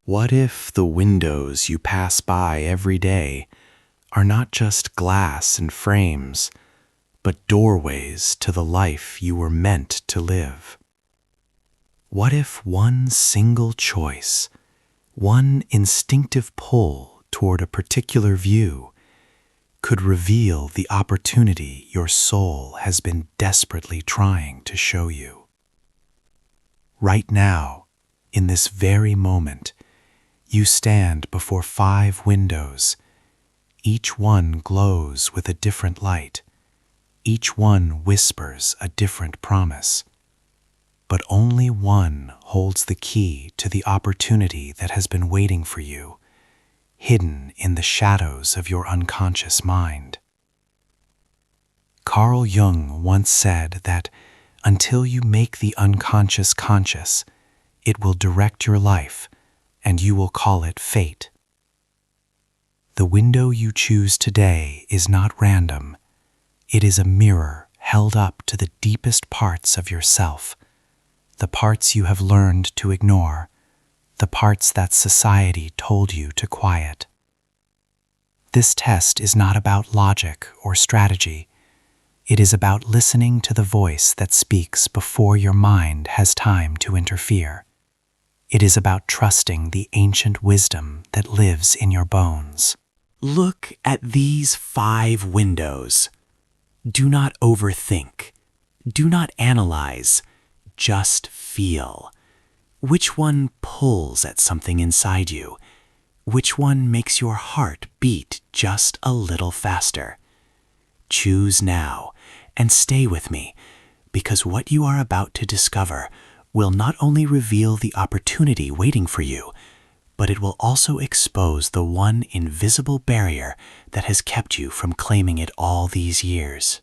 What if the windows you pass by every day are not just glass and frames, but doorways to the life you were meant to live? What if one single choice, one instinctive pull toward a particular view, could reveal the opportunity your soul has been desperately trying to show you? Right now, in this very moment, you stand before 5 windows. Each one glows with a different light. Each one whispers a different promise. But only one holds the key to the opportunity that has been waiting for you, hidden in the shadows of your unconscious mind. Carl Jung once said that until you make the unconscious conscious, it will direct your life, and you will call it fate. The window you choose today is not random. It is a mirror held up to the deepest parts of yourself, the parts you have learned to ignore, the parts that society told you to quiet. This test is not about logic or strategy. It is about listening to the voice that speaks before your mind has time to interfere. It is about trusting the ancient wisdom that lives in your bones. Look at these 5 windows. Do not overthink. Do not analyze. Just feel. Which one pulls at something inside you? Which one makes your heart beat just a little faster? Choose now and stay with me, because what you are about to discover will not only reveal the opportunity waiting for you, but it will also expose the one invisible barrier that has kept you from claiming it all these years.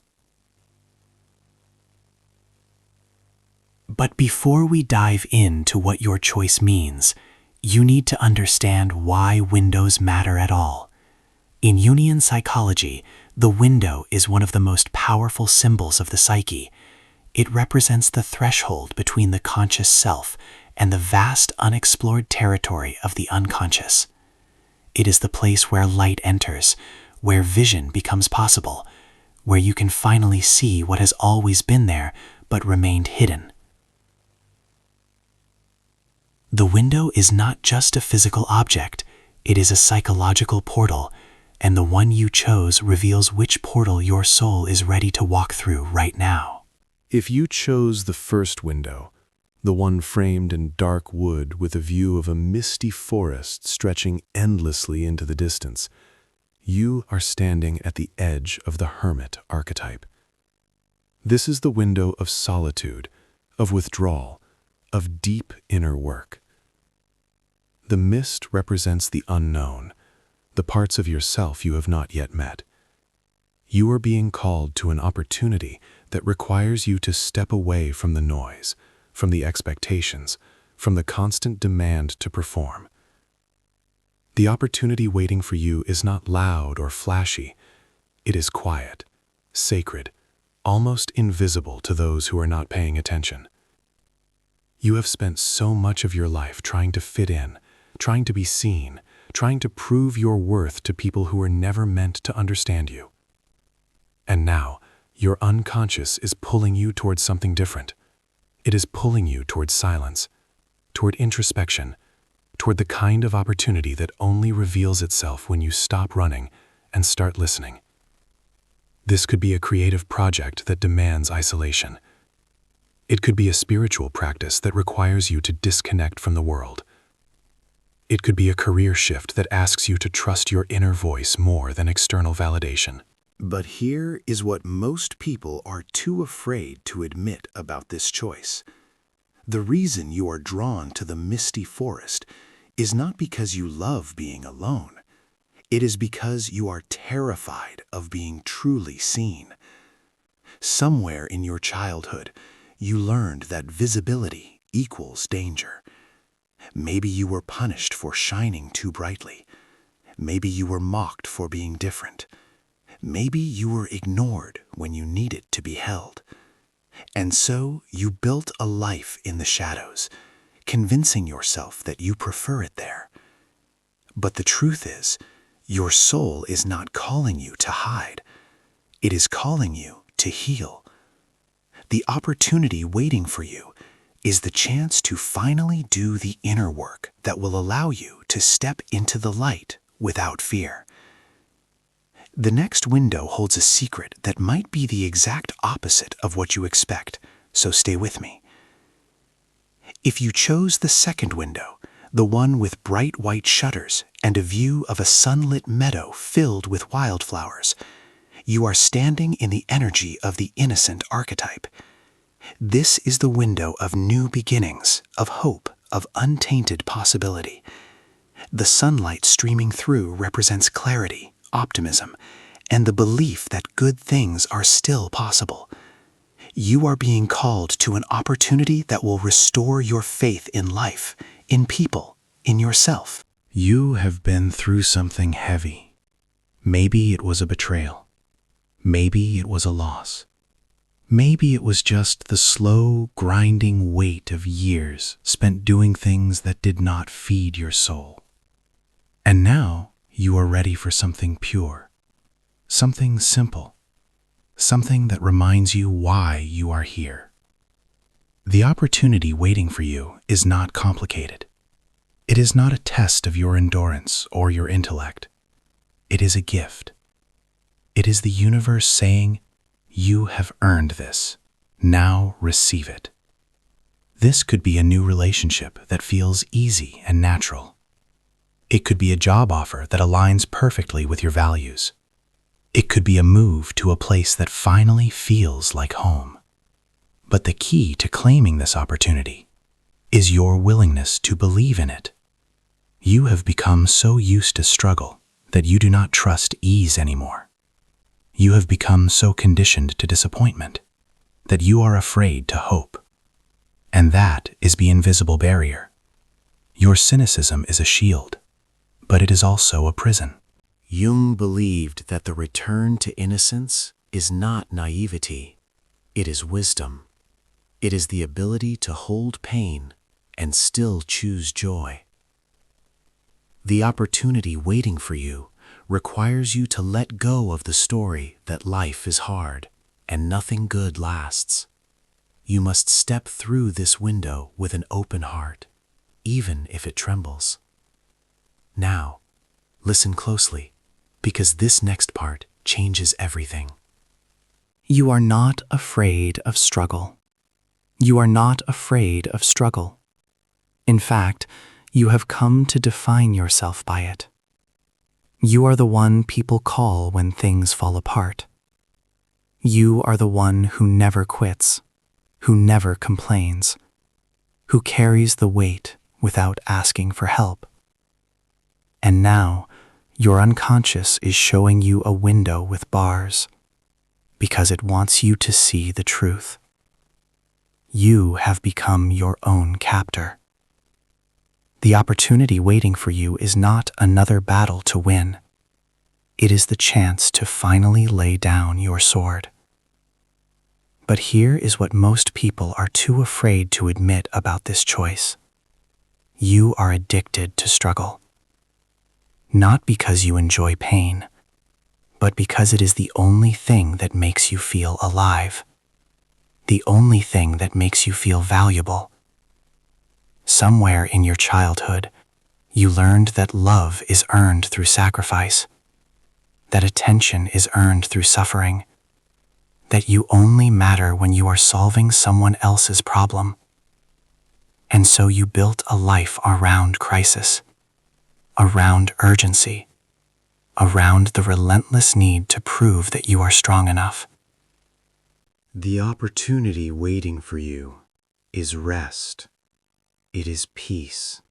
But before we dive into what your choice means, you need to understand why windows matter at all. In Jungian psychology, the window is one of the most powerful symbols of the psyche. It represents the threshold between the conscious self and the vast unexplored territory of the unconscious. It is the place where light enters, where vision becomes possible, where you can finally see what has always been there but remained hidden. The window is not just a physical object, it is a psychological portal, and the one you chose reveals which portal your soul is ready to walk through right now. If you chose the first window, the one framed in dark wood with a view of a misty forest stretching endlessly into the distance, you are standing at the edge of the hermit archetype. This is the window of solitude, of withdrawal, of deep inner work. The mist represents the unknown, the parts of yourself you have not yet met. You are being called to an opportunity that requires you to step away from the noise, from the expectations, from the constant demand to perform. The opportunity waiting for you is not loud or flashy. It is quiet, sacred, almost invisible to those who are not paying attention. You have spent so much of your life trying to fit in, trying to be seen, trying to prove your worth to people who were never meant to understand you. And now, your unconscious is pulling you towards something different. It is pulling you towards silence, toward introspection, toward the kind of opportunity that only reveals itself when you stop running and start listening. This could be a creative project that demands isolation. It could be a spiritual practice that requires you to disconnect from the world. It could be a career shift that asks you to trust your inner voice more than external validation. But here is what most people are too afraid to admit about this choice. The reason you are drawn to the misty forest is not because you love being alone. It is because you are terrified of being truly seen. Somewhere in your childhood, you learned that visibility equals danger. Maybe you were punished for shining too brightly. Maybe you were mocked for being different. Maybe you were ignored when you needed to be held. And so you built a life in the shadows, convincing yourself that you prefer it there. But the truth is, your soul is not calling you to hide. It is calling you to heal. The opportunity waiting for you is the chance to finally do the inner work that will allow you to step into the light without fear. The next window holds a secret that might be the exact opposite of what you expect, so stay with me. If you chose the second window, the one with bright white shutters and a view of a sunlit meadow filled with wildflowers, you are standing in the energy of the innocent archetype. This is the window of new beginnings, of hope, of untainted possibility. The sunlight streaming through represents clarity, optimism, and the belief that good things are still possible. You are being called to an opportunity that will restore your faith in life, in people, in yourself. You have been through something heavy. Maybe it was a betrayal. Maybe it was a loss. Maybe it was just the slow, grinding weight of years spent doing things that did not feed your soul. And now you are ready for something pure, something simple, something that reminds you why you are here. The opportunity waiting for you is not complicated. It is not a test of your endurance or your intellect. It is a gift. It is the universe saying, "You have earned this. Now receive it." This could be a new relationship that feels easy and natural. It could be a job offer that aligns perfectly with your values. It could be a move to a place that finally feels like home. But the key to claiming this opportunity is your willingness to believe in it. You have become so used to struggle that you do not trust ease anymore. You have become so conditioned to disappointment that you are afraid to hope. And that is the invisible barrier. Your cynicism is a shield, but it is also a prison. Jung believed that the return to innocence is not naivety, it is wisdom. It is the ability to hold pain and still choose joy. The opportunity waiting for you requires you to let go of the story that life is hard and nothing good lasts. You must step through this window with an open heart, even if it trembles. Now, listen closely, because this next part changes everything. You are not afraid of struggle. You are not afraid of struggle. In fact, you have come to define yourself by it. You are the one people call when things fall apart. You are the one who never quits, who never complains, who carries the weight without asking for help. And now, your unconscious is showing you a window with bars, because it wants you to see the truth. You have become your own captor. The opportunity waiting for you is not another battle to win. It is the chance to finally lay down your sword. But here is what most people are too afraid to admit about this choice. You are addicted to struggle. Not because you enjoy pain, but because it is the only thing that makes you feel alive. The only thing that makes you feel valuable. Somewhere in your childhood, you learned that love is earned through sacrifice, that attention is earned through suffering, that you only matter when you are solving someone else's problem. And so you built a life around crisis, around urgency, around the relentless need to prove that you are strong enough. The opportunity waiting for you is rest. It is peace.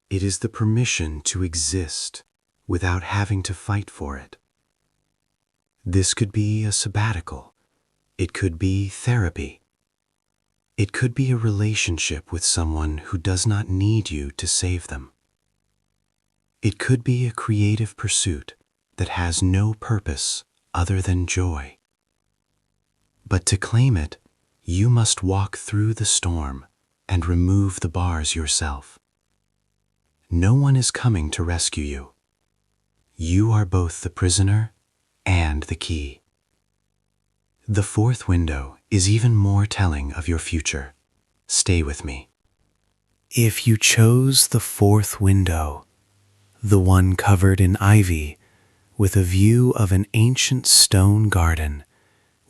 It is the permission to exist without having to fight for it. This could be a sabbatical. It could be therapy. It could be a relationship with someone who does not need you to save them. It could be a creative pursuit that has no purpose other than joy. But to claim it, you must walk through the storm and remove the bars yourself. No one is coming to rescue you. You are both the prisoner and the key. The fourth window is even more telling of your future. Stay with me. If you chose the fourth window, the one covered in ivy, with a view of an ancient stone garden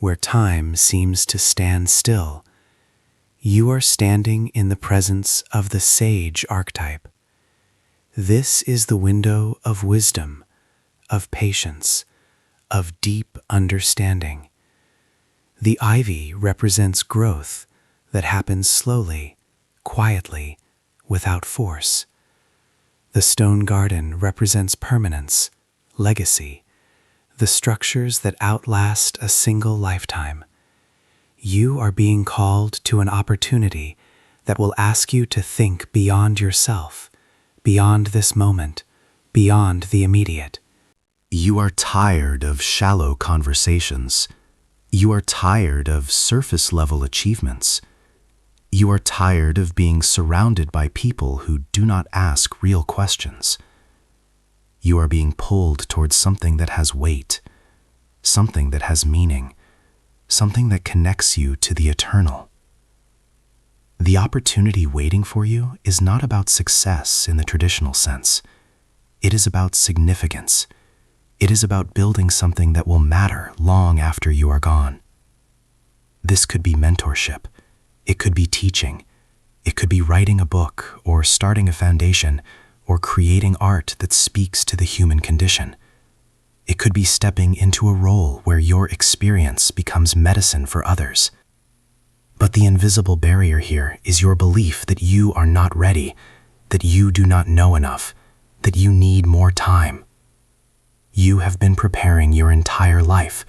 where time seems to stand still, you are standing in the presence of the sage archetype. This is the window of wisdom, of patience, of deep understanding. The ivy represents growth that happens slowly, quietly, without force. The stone garden represents permanence, legacy, the structures that outlast a single lifetime. You are being called to an opportunity that will ask you to think beyond yourself, beyond this moment, beyond the immediate. You are tired of shallow conversations. You are tired of surface-level achievements. You are tired of being surrounded by people who do not ask real questions. You are being pulled towards something that has weight, something that has meaning, something that connects you to the eternal. The opportunity waiting for you is not about success in the traditional sense. It is about significance. It is about building something that will matter long after you are gone. This could be mentorship. It could be teaching. It could be writing a book or starting a foundation or creating art that speaks to the human condition. It could be stepping into a role where your experience becomes medicine for others. But the invisible barrier here is your belief that you are not ready, that you do not know enough, that you need more time. You have been preparing your entire life.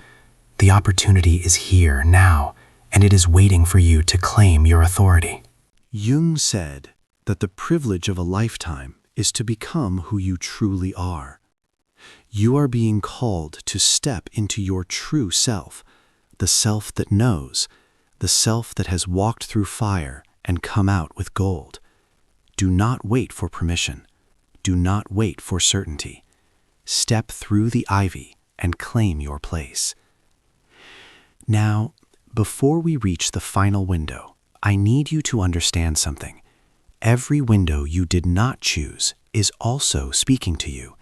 The opportunity is here now, and it is waiting for you to claim your authority. Jung said that the privilege of a lifetime is to become who you truly are. You are being called to step into your true self, the self that knows, the self that has walked through fire and come out with gold. Do not wait for permission. Do not wait for certainty. Step through the ivy and claim your place. Now, before we reach the final window, I need you to understand something. Every window you did not choose is also speaking to you.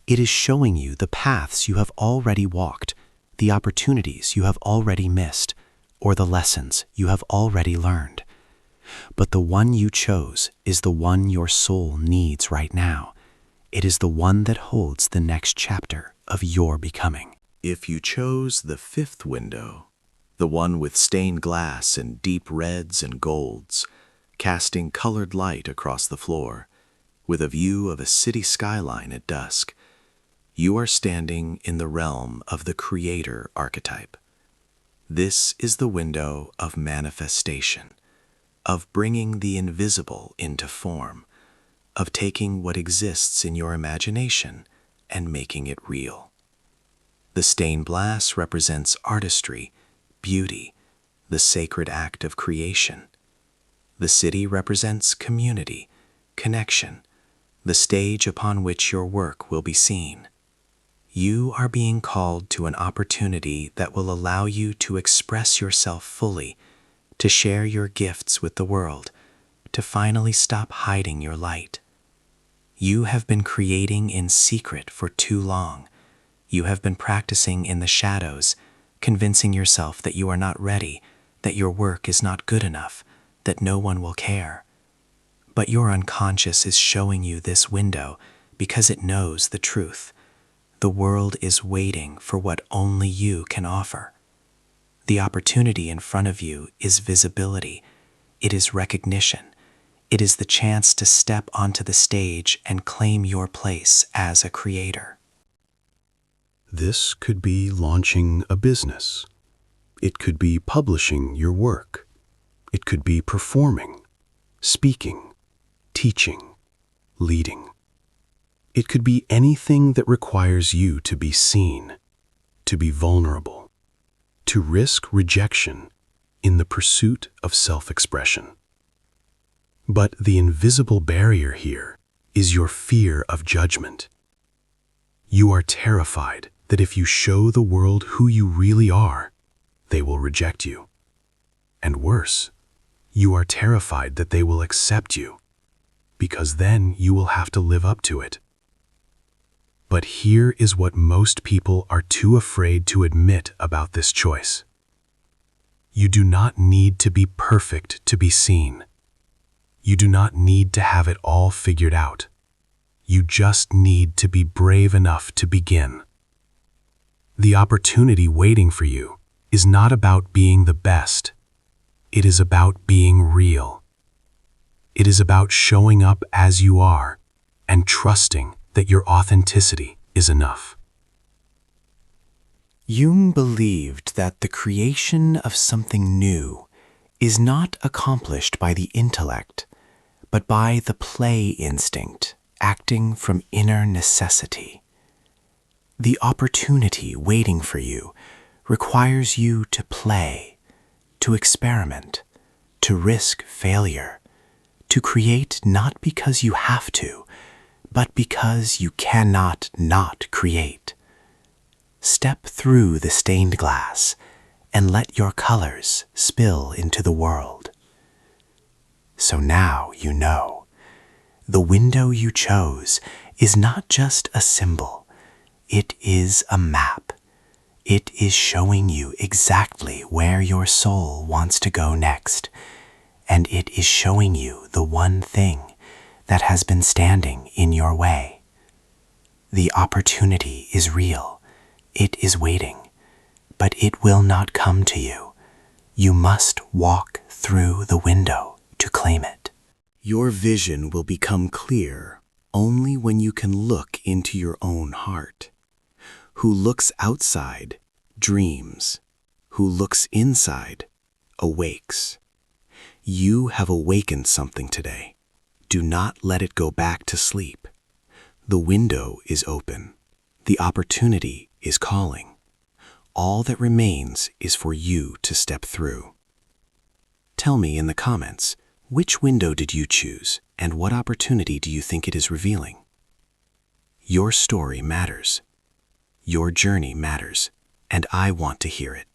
It is showing you the paths you have already walked, the opportunities you have already missed, or the lessons you have already learned. But the one you chose is the one your soul needs right now. It is the one that holds the next chapter of your becoming. If you chose the fifth window, the one with stained glass and deep reds and golds, casting colored light across the floor, with a view of a city skyline at dusk, you are standing in the realm of the creator archetype. This is the window of manifestation, of bringing the invisible into form, of taking what exists in your imagination and making it real. The stained glass represents artistry, beauty, the sacred act of creation. The city represents community, connection, the stage upon which your work will be seen. You are being called to an opportunity that will allow you to express yourself fully, to share your gifts with the world, to finally stop hiding your light. You have been creating in secret for too long. You have been practicing in the shadows, convincing yourself that you are not ready, that your work is not good enough, that no one will care. But your unconscious is showing you this window because it knows the truth. The world is waiting for what only you can offer. The opportunity in front of you is visibility. It is recognition. It is the chance to step onto the stage and claim your place as a creator. This could be launching a business. It could be publishing your work. It could be performing, speaking, teaching, leading. It could be anything that requires you to be seen, to be vulnerable, to risk rejection in the pursuit of self-expression. But the invisible barrier here is your fear of judgment. You are terrified that if you show the world who you really are, they will reject you. And worse, you are terrified that they will accept you, because then you will have to live up to it. But here is what most people are too afraid to admit about this choice. You do not need to be perfect to be seen. You do not need to have it all figured out. You just need to be brave enough to begin. The opportunity waiting for you is not about being the best. It is about being real. It is about showing up as you are and trusting that your authenticity is enough. Jung believed that the creation of something new is not accomplished by the intellect, but by the play instinct acting from inner necessity. The opportunity waiting for you requires you to play, to experiment, to risk failure, to create not because you have to, but because you cannot not create. Step through the stained glass and let your colors spill into the world. So now you know. The window you chose is not just a symbol. It is a map. It is showing you exactly where your soul wants to go next, and it is showing you the one thing that has been standing in your way. The opportunity is real. It is waiting, but it will not come to you. You must walk through the window to claim it. Your vision will become clear only when you can look into your own heart. Who looks outside dreams. Who looks inside awakes. You have awakened something today. Do not let it go back to sleep. The window is open. The opportunity is calling. All that remains is for you to step through. Tell me in the comments, which window did you choose, and what opportunity do you think it is revealing? Your story matters. Your journey matters, and I want to hear it.